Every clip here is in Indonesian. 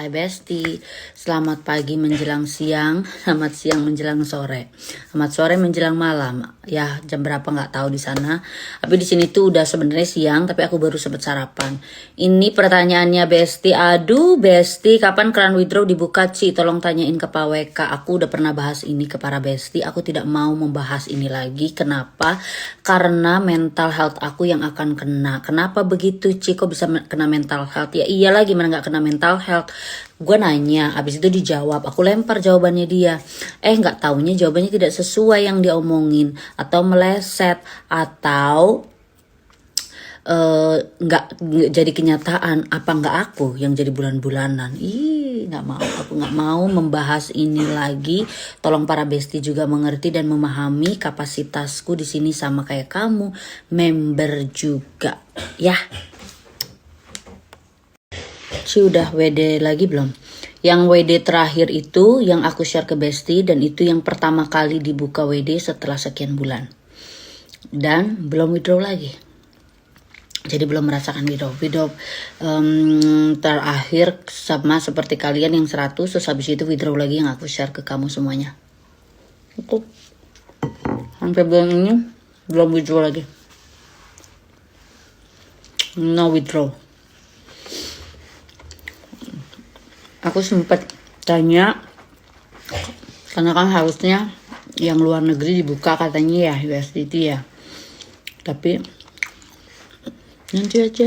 Hai Besti, selamat pagi menjelang siang, selamat siang menjelang sore, selamat sore menjelang malam. Ya jam berapa nggak tahu di sana. Tapi di sini tuh udah sebenarnya siang, tapi aku baru sempat sarapan. Ini pertanyaannya Besti. Aduh Besti, kapan keran withdraw dibuka Ci? Tolong tanyain ke Pak WK. Aku udah pernah bahas ini ke para Besti. Aku tidak mau membahas ini lagi. Kenapa? Karena mental health aku yang akan kena. Kenapa begitu Ci? Kok bisa kena mental health? Ya iyalah, gimana nggak kena mental health? Gue nanya, abis itu dijawab, aku lempar jawabannya dia. Nggak taunya jawabannya tidak sesuai yang dia omongin, atau meleset, atau nggak jadi kenyataan. Apa nggak aku yang jadi bulan-bulanan? Nggak mau, aku nggak mau membahas ini lagi. Tolong para Besti juga mengerti dan memahami kapasitasku di sini sama kayak kamu, member juga, ya. Ci udah WD lagi belum? Yang WD terakhir itu yang aku share ke Besti, dan itu yang pertama kali dibuka WD setelah sekian bulan. Dan belum withdraw lagi. Jadi belum merasakan withdraw. Terakhir sama seperti kalian yang 100, terus habis itu withdraw lagi yang aku share ke kamu semuanya. Itu. Sampai bulan ini belum withdraw lagi. No withdraw. Aku sempat tanya, karena kan harusnya yang luar negeri dibuka katanya ya, USDT ya. Tapi nanti aja.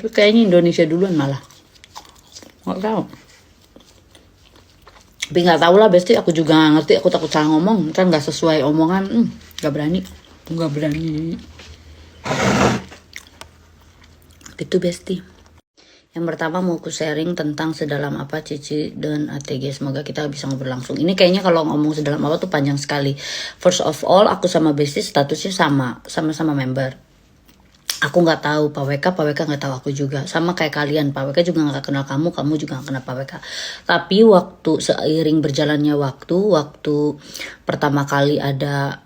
Tapi kayaknya Indonesia duluan malah. Nggak tahu. Tapi nggak tahu lah Besti, aku juga nggak ngerti. Aku takut salah ngomong, kan nggak sesuai omongan. Nggak berani. Itu Besti. Yang pertama mau aku sharing tentang sedalam apa Cici dan ATG. Semoga kita bisa ngobrol langsung. Ini kayaknya kalau ngomong sedalam apa tuh panjang sekali. First of all, aku sama Besti statusnya sama-sama member. Aku nggak tahu Pak WK nggak tahu aku juga. Sama kayak kalian, Pak WK juga nggak kenal kamu juga nggak kenal Pak WK. Tapi waktu seiring berjalannya waktu pertama kali ada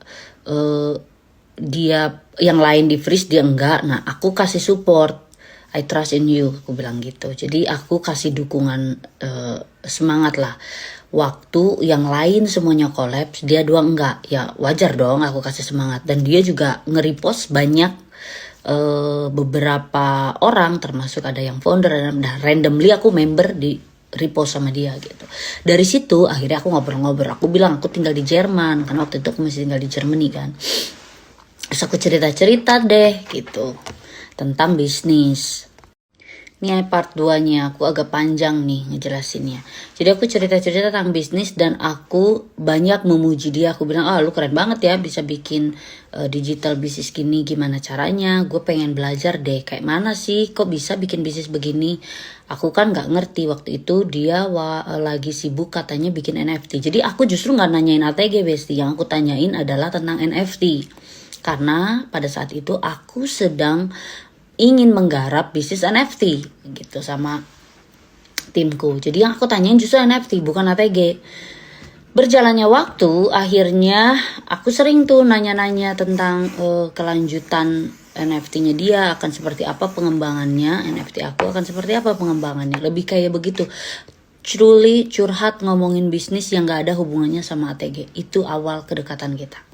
dia yang lain di freeze, dia enggak. Nah aku kasih support. I trust in you, aku bilang gitu. Jadi aku kasih dukungan, semangat lah. Waktu yang lain semuanya kolaps, dia doang enggak. Ya wajar dong aku kasih semangat. Dan dia juga nge-repost banyak beberapa orang, termasuk ada yang founder. Dan randomly aku member di repost sama dia gitu. Dari situ akhirnya aku ngobrol-ngobrol. Aku bilang aku tinggal di Jerman, karena waktu itu aku masih tinggal di Germany kan. Terus aku cerita-cerita deh gitu tentang bisnis. Ini part 2-nya, aku agak panjang nih ngejelasinnya. Jadi aku cerita-cerita tentang bisnis dan aku banyak memuji dia. Aku bilang, lu keren banget ya bisa bikin digital bisnis gini, gimana caranya? Gue pengen belajar deh, kayak mana sih kok bisa bikin bisnis begini? Aku kan gak ngerti waktu itu dia lagi sibuk katanya bikin NFT. Jadi aku justru gak nanyain ATG Besti, yang aku tanyain adalah tentang NFT. Karena pada saat itu aku sedang ingin menggarap bisnis NFT gitu sama timku. Jadi yang aku tanyain justru NFT, bukan ATG. Berjalannya waktu, akhirnya aku sering tuh nanya-nanya tentang kelanjutan NFT-nya dia akan seperti apa pengembangannya, NFT aku akan seperti apa pengembangannya. Lebih kayak begitu. Truly curhat ngomongin bisnis yang gak ada hubungannya sama ATG. Itu awal kedekatan kita.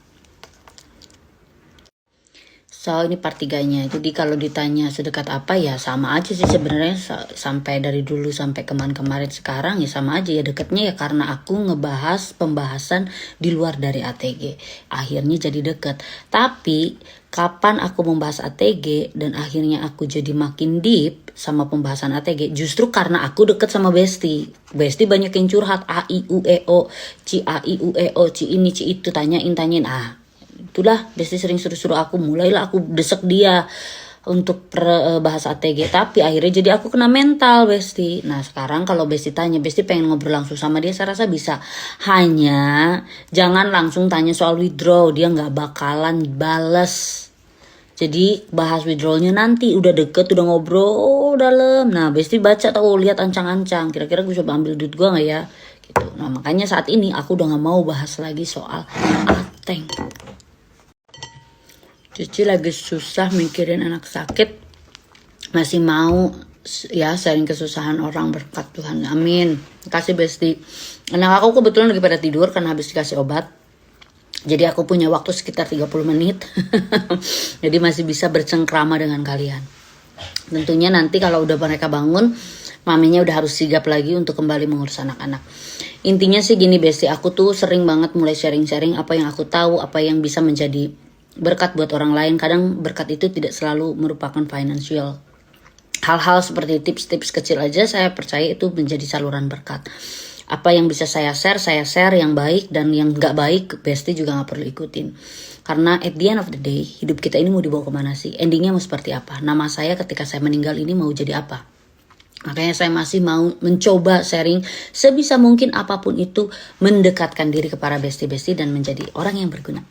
So ini part 3-nya. Jadi kalau ditanya sedekat apa ya sama aja sih sebenarnya, sampai dari dulu sampai kemarin sekarang ya sama aja ya deketnya ya, karena aku ngebahas pembahasan di luar dari ATG. Akhirnya jadi deket. Tapi kapan aku membahas ATG dan akhirnya aku jadi makin deep sama pembahasan ATG, justru karena aku deket sama Besti. Besti banyak yang curhat, A I U E O, Ci ini Ci itu, tanyain. Itulah Besti sering suruh aku, mulailah aku desek dia untuk bahas ATG. Tapi akhirnya jadi aku kena mental Besti. Nah sekarang kalau Besti tanya, Besti pengen ngobrol langsung sama dia, saya rasa bisa. Hanya jangan langsung tanya soal withdraw, dia gak bakalan bales. Jadi bahas withdrawnya nanti udah deket, udah ngobrol dalam. Nah Besti baca tahu, lihat ancang-ancang, kira-kira gue coba ambil duit gue gak ya gitu. Nah makanya saat ini aku udah gak mau bahas lagi soal Ateng. Cici lagi susah mikirin anak sakit, masih mau ya sharing kesusahan orang berkat Tuhan. Amin. Kasih Besti. Anak aku kebetulan lagi pada tidur karena habis dikasih obat. Jadi aku punya waktu sekitar 30 menit. Jadi masih bisa bercengkrama dengan kalian. Tentunya nanti kalau udah mereka bangun, maminya udah harus sigap lagi untuk kembali mengurus anak-anak. Intinya sih gini Besti, aku tuh sering banget mulai sharing-sharing apa yang aku tahu, apa yang bisa menjadi berkat buat orang lain. Kadang berkat itu tidak selalu merupakan financial. Hal-hal seperti tips-tips kecil aja saya percaya itu menjadi saluran berkat. Apa yang bisa saya share yang baik, dan yang gak baik Besti juga gak perlu ikutin. Karena at the end of the day, hidup kita ini mau dibawa kemana sih? Endingnya mau seperti apa? Nama saya ketika saya meninggal ini mau jadi apa? Makanya saya masih mau mencoba sharing sebisa mungkin apapun itu, mendekatkan diri kepada besti-besti dan menjadi orang yang berguna.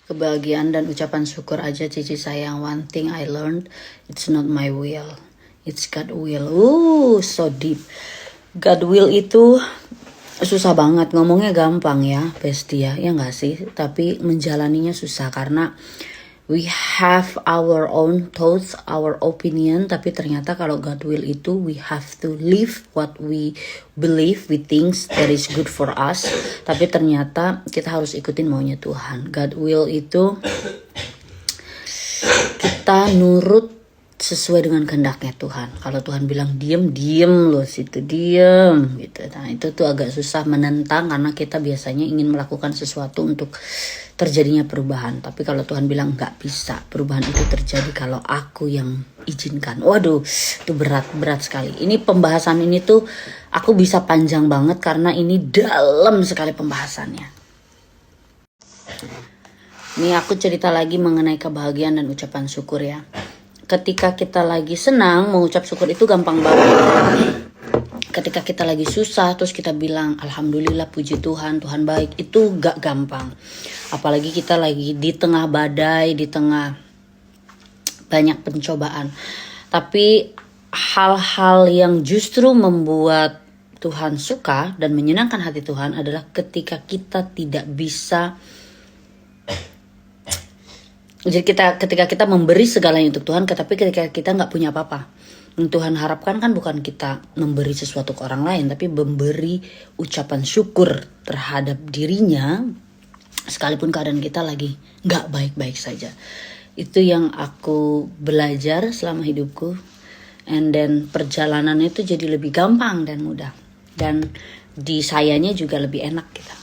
Kebahagiaan dan ucapan syukur aja Cici sayang. One thing I learned, it's not my will, it's God will. So deep. God will itu susah banget, ngomongnya gampang ya Besti ya gak sih? Tapi menjalaninya susah karena we have our own thoughts, our opinion. Tapi ternyata kalau God will itu we have to live what we believe, we think that is good for us. Tapi ternyata kita harus ikutin maunya Tuhan. God will itu kita nurut sesuai dengan kehendaknya Tuhan. Kalau Tuhan bilang diem, diem loh situ, diem gitu. Nah itu tuh agak susah menentang karena kita biasanya ingin melakukan sesuatu untuk terjadinya perubahan. Tapi kalau Tuhan bilang nggak bisa, perubahan itu terjadi kalau aku yang izinkan. Waduh, itu berat sekali. Ini pembahasan ini tuh aku bisa panjang banget karena ini dalam sekali pembahasannya. Ini aku cerita lagi mengenai kebahagiaan dan ucapan syukur ya. Ketika kita lagi senang, mengucap syukur itu gampang banget. Ketika kita lagi susah, terus kita bilang alhamdulillah, puji Tuhan, Tuhan baik, itu gak gampang. Apalagi kita lagi di tengah badai, di tengah banyak pencobaan. Tapi hal-hal yang justru membuat Tuhan suka dan menyenangkan hati Tuhan adalah ketika kita tidak bisa. Jadi ketika kita memberi segalanya untuk Tuhan, tapi ketika kita nggak punya apa-apa. Yang Tuhan harapkan kan bukan kita memberi sesuatu ke orang lain, tapi memberi ucapan syukur terhadap dirinya, sekalipun keadaan kita lagi nggak baik-baik saja. Itu yang aku belajar selama hidupku, and then perjalanannya itu jadi lebih gampang dan mudah, dan di sayanya juga lebih enak gitu.